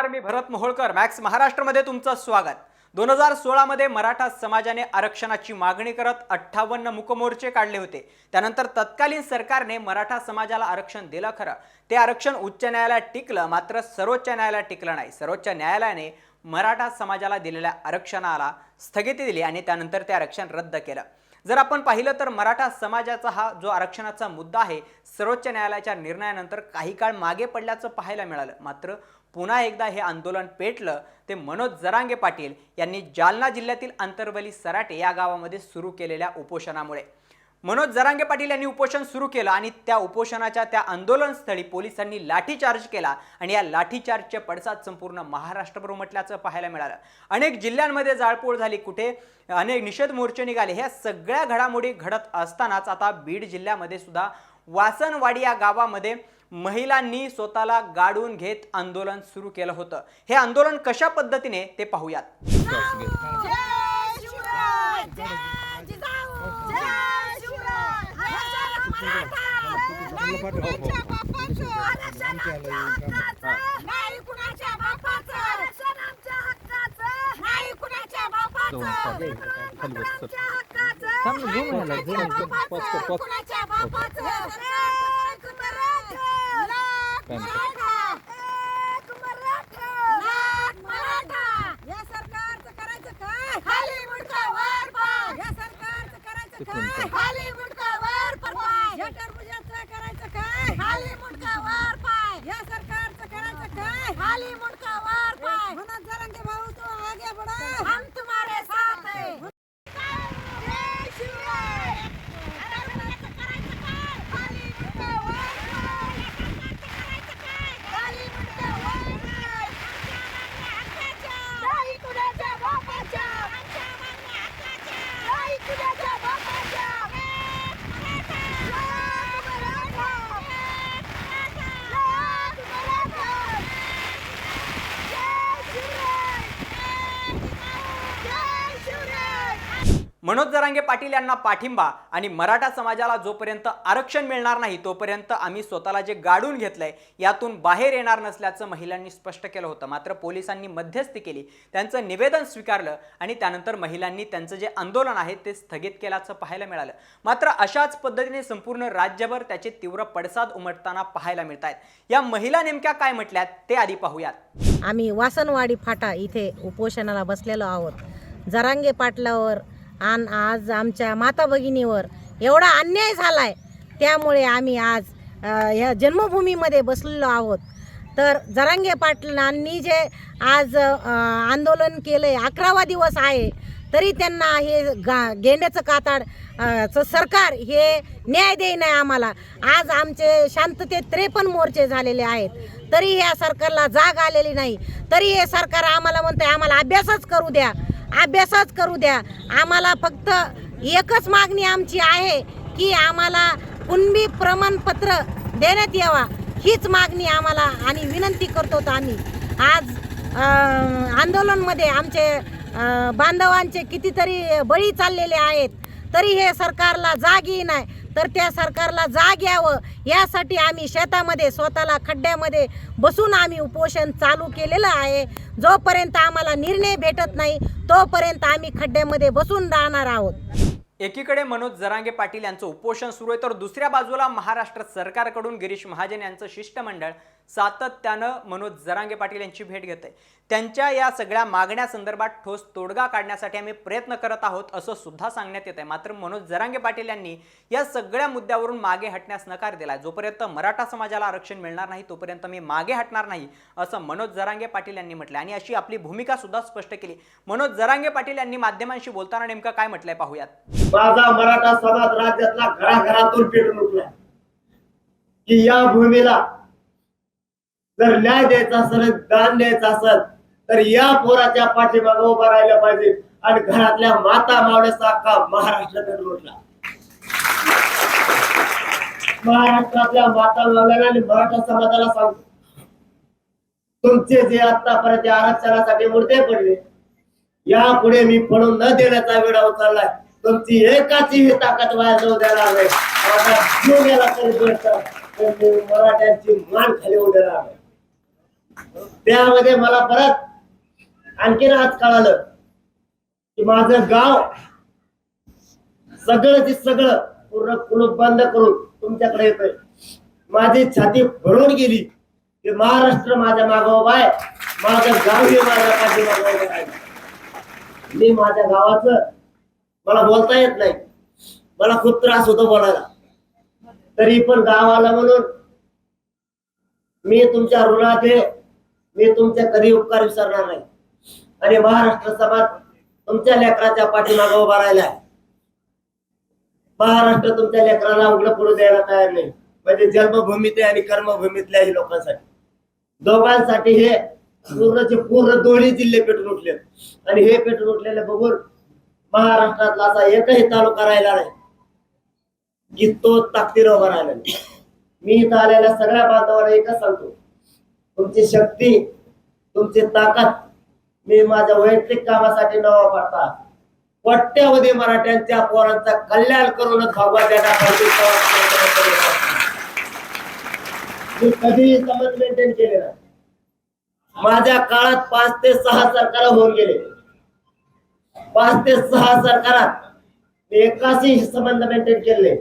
नमस्कार, मी भरत मोहोळकर, मॅक्स महाराष्ट्रमध्ये तुमचं स्वागत। 2016 मध्ये मराठा समाजाने आरक्षणाची मागणी करत 58 मूकमोर्चे काढले होते। त्यानंतर तत्कालीन सरकारने मराठा समाजाला आरक्षण दिलं खरं, ते आरक्षण उच्च न्यायालयात टिकलं, मात्र सर्वोच्च न्यायालयात टिकलं नाही। सर्वोच्च न्यायालयाने मराठा समाजाला दिलेल्या आरक्षणाला स्थगिती दिली आणि त्यानंतर ते आरक्षण रद्द केलं। जर आपण पाहिलं तर मराठा समाजाचा हा जो आरक्षणाचा मुद्दा आहे, सर्वोच्च न्यायालयाच्या निर्णयानंतर काही काळ मागे पडल्याचं पाहायला मिळालं। मात्र पुन्हा एकदा हे आंदोलन पेटलं ते मनोज जरांगे पाटील यांनी जालना जिल्ह्यातील अंतरवली सराटे या गावामध्ये सुरू केलेल्या उपोषणामुळे। मनोज जरांगे पाटील यांनी उपोषण सुरू केलं आणि त्या उपोषणाच्या त्या आंदोलनस्थळी पोलिसांनी लाठीचार्ज केला आणि या लाठीचार्जचे पडसाद संपूर्ण महाराष्ट्रभर उमटल्याचं पाहायला मिळालं। अनेक जिल्ह्यांमध्ये जाळपोळ झाली, कुठे अनेक निषेध मोर्चे निघाले। ह्या सगळ्या घडामोडी घडत असतानाच आता बीड जिल्ह्यामध्ये सुद्धा वासनवाडी या गावामध्ये महिलांनी स्वतःला गाडून घेत आंदोलन सुरू केलं होतं। हे आंदोलन कशा पद्धतीने ते पाहूयात। मनोज जरांगे पाटील यांना पाठिंबा आणि मराठा समाजाला जोपर्यंत आरक्षण मिळणार नाही तोपर्यंत आम्ही स्वतःला जे गाडून घेतलंय यातून बाहेर येणार नसल्याचं महिलांनी स्पष्ट केलं होतं। मात्र पोलिसांनी मध्यस्थी केली, त्यांचं निवेदन स्वीकारलं आणि त्यानंतर महिलांनी त्यांचं जे आंदोलन आहे ते स्थगित केल्याचं पाहायला मिळालं। मात्र अशाच पद्धतीने संपूर्ण राज्यभर त्याचे तीव्र पडसाद उमटताना पाहायला मिळत आहेत। या महिला नेमक्या काय म्हटल्यात ते आधी पाहूयात। आम्ही वासनवाडी फाटा इथे उपोषणाला बसलेलो आहोत। जरांगे पाटलावर आणि आज आमच्या माता भगिनीवर एवढा अन्याय झालाय, त्यामुळे आम्ही आज या जन्मभूमीमध्ये बसलेलो आहोत। तर जरांगे पाटलांनी जे आज आंदोलन केलंय, 11वा दिवस आहे, तरी त्यांना हे गेंड्याचं कातड सरकार हे न्याय देईना आम्हाला। आज आमचे शांततेत 53 मोर्चे झालेले आहेत, तरी या सरकारला जाग आलेली नाही। तरी हे सरकार आम्हाला म्हणतंय आम्हाला अभ्यासच करू द्या, अभ्यासच करू द्या। आम्हाला फक्त एकच मागणी आमची आहे की आम्हाला कुणबी प्रमाणपत्र देण्यात यावा, हीच मागणी आम्हाला आणि विनंती करतो। आम्ही आज आंदोलनमध्ये आमचे बांधवांचे कितीतरी बळी चाललेले आहेत, तरी हे सरकारला जाग येईना। तर त्या सरकारला जाग यावं यासाठी आम्ही शेतामध्ये स्वतःला खड्ड्यामध्ये बसून आम्ही उपोषण चालू केलेलं आहे। जोपर्यंत आम्हाला निर्णय भेटत नाही तोपर्यंत आम्ही खड्ड्यामध्ये बसून राहणार आहोत। एकीकडे मनोज जरांगे पाटील यांचं उपोषण सुरू आहे, तर दुसऱ्या बाजूला महाराष्ट्र सरकारकडून गिरीश महाजन यांचं शिष्टमंडळ सातत्यानं मनोज जरांगे पाटील यांची भेट घेत आहे। त्यांच्या या सगळ्या मागण्या संदर्भात ठोस तोडगा काढण्यासाठी आम्ही प्रयत्न करत आहोत असं सुद्धा सांगण्यात येत आहे। मात्र मनोज जरांगे पाटील यांनी या सगळ्या मुद्द्यावरून मागे हटण्यास नकार दिला। जोपर्यंत मराठा समाजाला आरक्षण मिळणार नाही तोपर्यंत मी मागे हटणार नाही असं मनोज जरांगे पाटील यांनी म्हटलं आणि अशी आपली भूमिका सुद्धा स्पष्ट केली। मनोज जरांगे पाटील यांनी माध्यमांशी बोलताना नेमकं काय म्हटलंय पाहूयात। माझा मराठा समाज राज्यातला घराघरातून पेटून उठला की या भूमीला जर न्याय द्यायचा असेल, दान द्यायचं असेल तर या पोराच्या पाठीमागे उभा राहिला पाहिजे आणि घरातल्या माता मावळ्याचा अख्खा महाराष्ट्र पेटून उठला। महाराष्ट्रातल्या माता मावळ्यांना आणि मराठा समाजाला सांगतो, तुमचे जे आतापर्यंत आरक्षणासाठी मुद्दे पडले यापुढे मी पडून न देण्याचा वेळा उचललाय। तुमची एकाची ही ताकद वाया जाऊ देणार नाही। आता जीव गेला तरी मराठ्यांची मान खाली होऊ देणार नाही। त्यामध्ये मला परत आणखीन आज कळालं की माझं गाव सगळं सगळं पूर्ण कुलूप बंद करून तुमच्याकडे येतोय. माझी छाती भरून गेली की महाराष्ट्र माझ्या मागे उभा आहे, माझं गाव हे माझ्या पाठीमागे उभं आहे. मी माझ्या गावाचं मला बोलता येत नाही, मला खूप त्रास होतो बोलायला, तरी पण गाव आला म्हणून मी तुमच्या ऋणात आहे. मी तुमचे कधी उपकार विसरणार नाही आणि महाराष्ट्र समाज तुमच्या लेकराच्या पाठीमागे उभा राहिला आहे. महाराष्ट्र तुमच्या लेकराला उघडं पडू द्यायला तयार नाही. म्हणजे जन्मभूमीत आणि कर्मभूमीतल्याही लोकांसाठी दोघांसाठी हे पूर्ण दोन्ही जिल्हे पेटून उठले आणि हे पेटून उठलेले बघून महाराष्ट्रातला असा एकही तालुका राहिला नाही की तो ताकदीने उभा राहिला नाही. मी इथं आलेल्या सगळ्या बांधवांना एकच सांगतो, तुमची शक्ती तुमची ताकद मी माझ्या वैयक्तिक कामासाठी न वापरता कोट्यावधी मराठ्यांच्या पोरांचा कल्याण करूनच भगवान मी कधीही समज मेंटेन केले नाही. माझ्या काळात 5 ते 6 सरकार होऊन गेले. 5 ते 6 सरकारात मी एकाशी संबंध मेंटेन केले.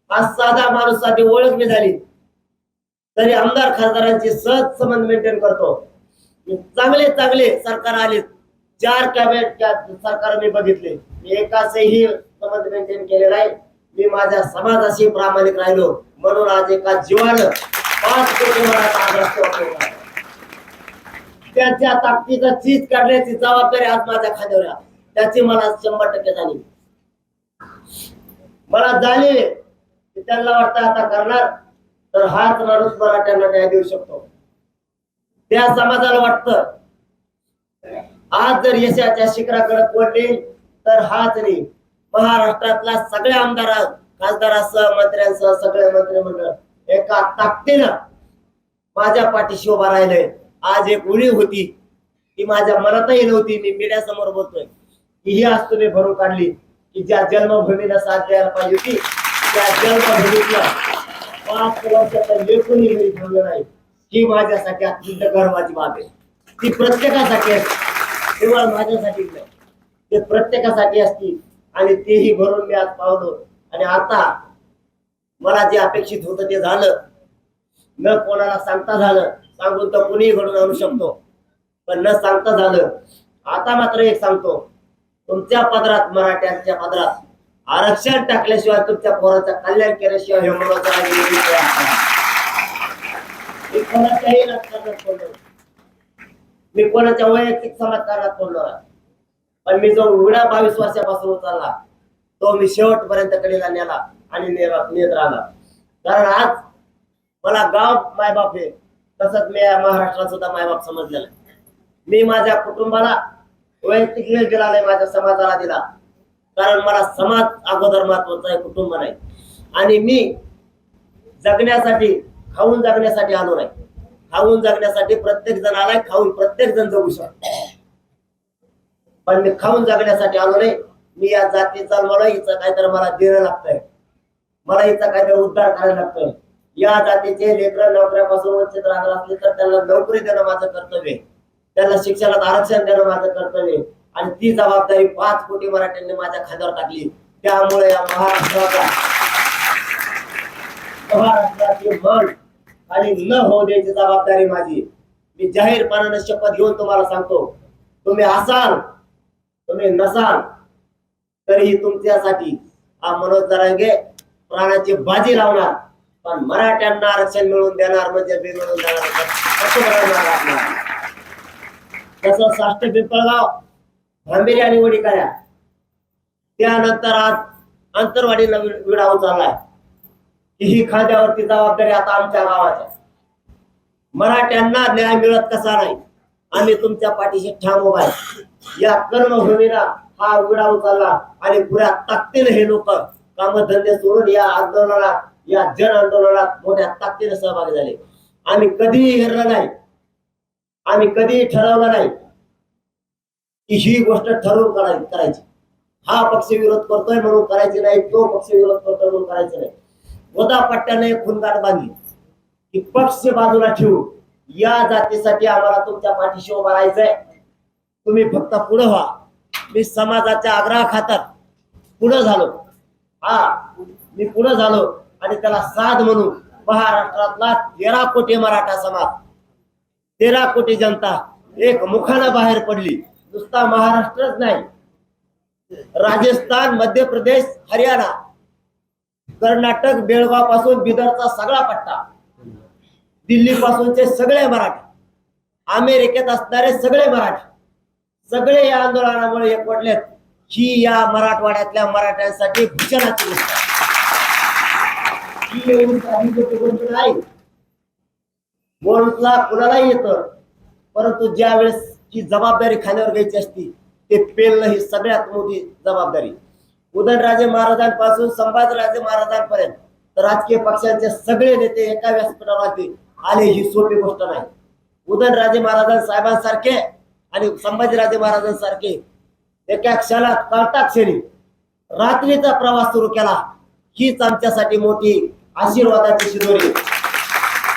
आज साधा माणूस साठी ओळख मी झाली तरी आमदार खासदारांची सहज संबंध मेंटेन करतो. चांगले सरकार आले, 4 कॅबिनेट सरकार मी बघितले, मी एकाचही संबंध मेंटेन केले नाही. मी माझ्या समाजाशी प्रामाणिक राहिलो म्हणून आज एका जीवानं 5 कोटी मराठा आग्रह त्यांच्या ताकदीचा चीज काढण्याची जबाबदारी आज माझ्या खांद्यावर आहे. त्याची मला 100% जाणीव. मला जाणीव आहे की त्यांना वाटतं आता करणार तर हाच माणूस मराठ्यांना न्याय देऊ शकतो. त्या समाजाला वाटतं आज जर यशाच्या शिखराकडे पोहोचले तर हाच नाही, महाराष्ट्रातला सगळ्या आमदार खासदारांसह मंत्र्यांसह सगळे मंत्रिमंडळ एका ताकदीनं माझ्या पाठीशी उभा राहिले. आज एक उणीव होती ती माझ्या मनातही नव्हती. मी मीडिया समोर बोलतोय की ही आज तुम्ही भरून काढली की ज्या जन्मभूमीला साथ द्यायला पाहिजे होती त्या जन्मभूमीतला 5 वर्षाचा लेखूनही घरी ठेवलं नाही. ही माझ्यासाठी अत्यंत गर्वाची बाब आहे. ती प्रत्येकासाठी असते, केवळ माझ्यासाठी नाही, ते प्रत्येकासाठी असती आणि तेही भरून मी आज पावलो. आणि आता मला जे अपेक्षित होतं ते झालं. न कोणाला सांगता झालं, सांगून तर कुणीही घडून आणू शकतो, पण न सांगता झालं. आता मात्र एक सांगतो, तुमच्या पदरात मराठ्यांच्या पदरात आरक्षण टाकल्याशिवाय तुमच्या पोराचं कल्याण केल्याशिवाय हे मी कोणाच्याही राजकारणात पडलो, मी कोणाच्या वैयक्तिक समाजकारणात पडलो नाही. पण मी जो उघडा 22 वर्षापासून उचलला तो मी शेवटपर्यंत कडेला नेला आणि नेत राहिला. कारण आज मला गाव मायबाप आहे, तसंच मी महाराष्ट्रात सुद्धा मायबाप समजलेला. मी माझ्या कुटुंबाला वैयक्तिक वेळ दिला नाही, माझ्या समाजाला दिला. कारण मला समाज अगोदर महत्वाचा आहे, कुटुंब नाही. आणि मी जगण्यासाठी खाऊन जगण्यासाठी आलो नाही. खाऊन जगण्यासाठी प्रत्येक जण आलाय, खाऊन प्रत्येक जण जगू शकतो, पण मी खाऊन जगण्यासाठी आलो नाही. मी या जातीचा मला हिचं काहीतरी मला देणं लागतंय, मला हिचा काहीतरी उद्धार करायला लागतोय. या जातीचे लेकरं नोकऱ्यापासून वंचित राहणार असले तर त्यांना नोकरी देणं माझं कर्तव्य, त्यांना शिक्षणात आरक्षण देणं माझं कर्तव्य. आणि ती जबाबदारी 5 कोटी मराठ्यांनी माझ्या खांद्यावर टाकली. त्यामुळे या महाराष्ट्राची मन आणि न होऊ द्यायची जबाबदारी माझी. मी जाहीरपणाने शपथ घेऊन तुम्हाला सांगतो, तुम्ही असाल तुम्ही नसाल तरीही तुमच्यासाठी हा मनोज जरांगे प्राणाची बाजी लावणार, पण मराठ्यांना आरक्षण मिळवून देणार म्हणजे मिळवून देणार. तसं साष्ट पिंपळगाव भांबेरी आणि वडीकऱ्या, त्यानंतर आज अंतरवाडीला विडा उचललाय. ही खांद्यावरती जबाबदारी आता आमच्या गावाच्या. मराठ्यांना न्याय मिळत कसा नाही, आम्ही तुमच्या पाठीशी ठाम उभा आहे. या कर्मभूमीला हा विडा उचलला आणि पुऱ्या ताकदीने हे लोक कामधंदे सोडून या आंदोलनात, या जन आंदोलनात मोठ्या ताकदीने सहभागी झाले. आम्ही कधीही हेरलं नाही, आम्ही कधीही ठरवलं नाही की ही गोष्ट ठरवून करायची. हा पक्ष विरोध करतोय म्हणून करायची नाही, तो पक्ष विरोध करतोय म्हणून करायचं नाही. गोदा पट्ट्याने एक खुणगाठ बांधली की पक्ष बाजूला ठेवू, या जातीसाठी आम्हाला तुमच्या पाठीशी उभं राहायचंय. तुम्ही फक्त पुढे व्हा. मी समाजाच्या आग्रहाखातर पुढे झालो. मी पुढे झालो आणि त्याला साथ म्हणून महाराष्ट्रातला 13 कोटी मराठा समाज, 13 कोटी जनता एक मुखानं बाहेर पडली. नुसता महाराष्ट्रच नाही, राजस्थान, मध्य प्रदेश, हरियाणा, कर्नाटक, बेळगाव पासून बिदरचा सगळा पट्टा, दिल्ली पासूनचे सगळे मराठी, अमेरिकेत असणारे सगळे मराठी, सगळे या आंदोलनामुळे एकवटलेत. ही या मराठवाड्यातल्या मराठ्यांसाठी भूषणाची गोष्ट आहे. ही एवढी साधी गोष्ट नाही. बोलला कुणालाही येतं, परंतु ज्या वेळेस ही जबाबदारी खाण्यावर घ्यायची असती ते पेलणं ही सगळ्यात मोठी जबाबदारी. उदयनराजे महाराजांपासून संभाजीराजे महाराजांपर्यंत राजकीय पक्षांचे सगळे नेते एका व्यासपीठावरती आले ही सोपी गोष्ट नाही. उदयनराजे महाराज साहेबांसारखे आणि संभाजीराजे महाराजांसारखे एका क्षणात कळताक्षणी रात्रीचा प्रवास सुरू केला. हीच आमच्यासाठी मोठी आशीर्वादाची शिदोरी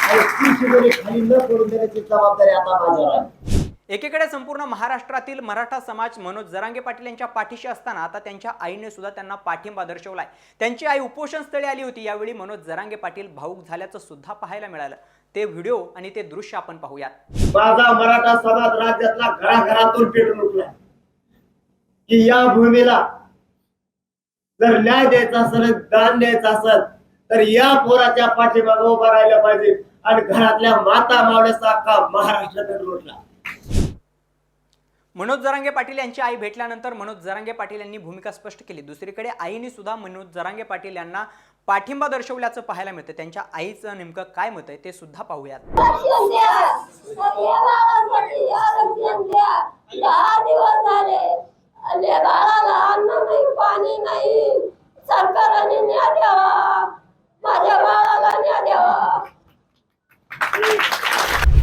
आणि ती शिदोरी खाली न पडून देण्याची जबाबदारी आता माझ्यावर आहे. एकीकडे संपूर्ण महाराष्ट्रातील मराठा समाज मनोज जरांगे पाटील यांच्या पाठीशी असताना आता त्यांच्या आईने सुद्धा त्यांना पाठिंबा दर्शवलाय. त्यांची आई उपोषण स्थळी आली होती. यावेळी मनोज जरांगे पाटील भावूक झाल्याचं सुद्धा पाहायला मिळालं. ते व्हिडिओ आणि ते दृश्य आपण पाहूयात. माझा मराठा समाज राज्यातला घराघरातून पेटून उठलाय की या भूमीला जर न्याय द्यायचा असेल, दान द्यायचं असेल तर या पोराच्या पाठीमागे उभा राहिला पाहिजे. आणि घरातल्या माता मावळ्याचा अख्खा महाराष्ट्र पेटून उठला. मनोज जरांगे पाटील यांची आई भेटल्यानंतर मनोज जरांगे पाटील यांनी भूमिका स्पष्ट केली. दुसरीकडे आईने सुद्धा मनोज जरांगे पाटील यांना पाठिंबा दर्शवल्याचं पाहायला मिळतं. त्यांच्या आईचं नेमकं काय मत आहे ते सुद्धा पाहूयात. 10 दिवस झाले बाळाला अन्न नाही, पाणी नाही. सरकारने न्याय द्यावा, माझ्या बाळाला न्याय द्यावा.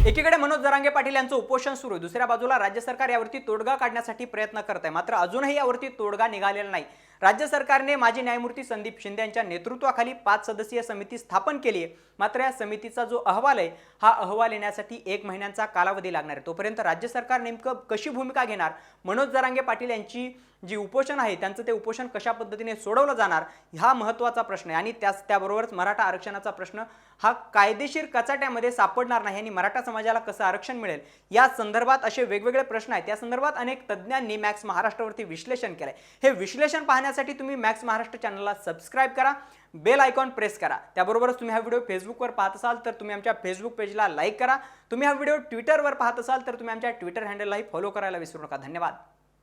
एकीकडे मनोज जरांगे पाटील यांचं उपोषण सुरू आहे. दुसऱ्या बाजूला राज्य सरकार यावरती तोडगा काढण्यासाठी प्रयत्न करत आहे. मात्र अजूनही यावरती तोडगा निघालेला नाही. राज्य सरकारने माजी न्यायमूर्ती संदीप शिंदे यांच्या नेतृत्वाखाली 5 सदस्यीय समिती स्थापन केली आहे. मात्र या समितीचा जो अहवाल आहे हा अहवाल येण्यासाठी 1 महिन्यांचा कालावधी लागणार आहे. तोपर्यंत राज्य सरकार नेमकं कशी भूमिका घेणार, मनोज जरांगे पाटील यांची जी उपोषण आहे त्यांचं ते उपोषण कशा पद्धतीने सोडवलं जाणार हा महत्त्वाचा प्रश्न आहे. आणि त्याबरोबरच मराठा आरक्षणाचा प्रश्न हा कायदेशीर कचाट्यामध्ये सापडणार नाही आणि मराठा समाजाला कसं आरक्षण मिळेल या संदर्भात असे वेगवेगळे प्रश्न आहेत. या संदर्भात अनेक तज्ज्ञांनी मॅक्स महाराष्ट्रावरती विश्लेषण केलंय. हे विश्लेषण पाहण्यासाठी तुम्ही मॅक्स महाराष्ट्र चॅनलला सबस्क्राईब करा, बेल आयकॉन प्रेस करा. त्याबरोबरच तुम्ही हा व्हिडिओ फेसबुकवर पाहत असाल तर तुम्ही आमच्या फेसबुक पेजला लाईक करा. तुम्ही हा व्हिडिओ ट्विटरवर पाहत असाल तर तुम्ही आमच्या ट्विटर हँडललाही फॉलो करायला विसरू नका. धन्यवाद.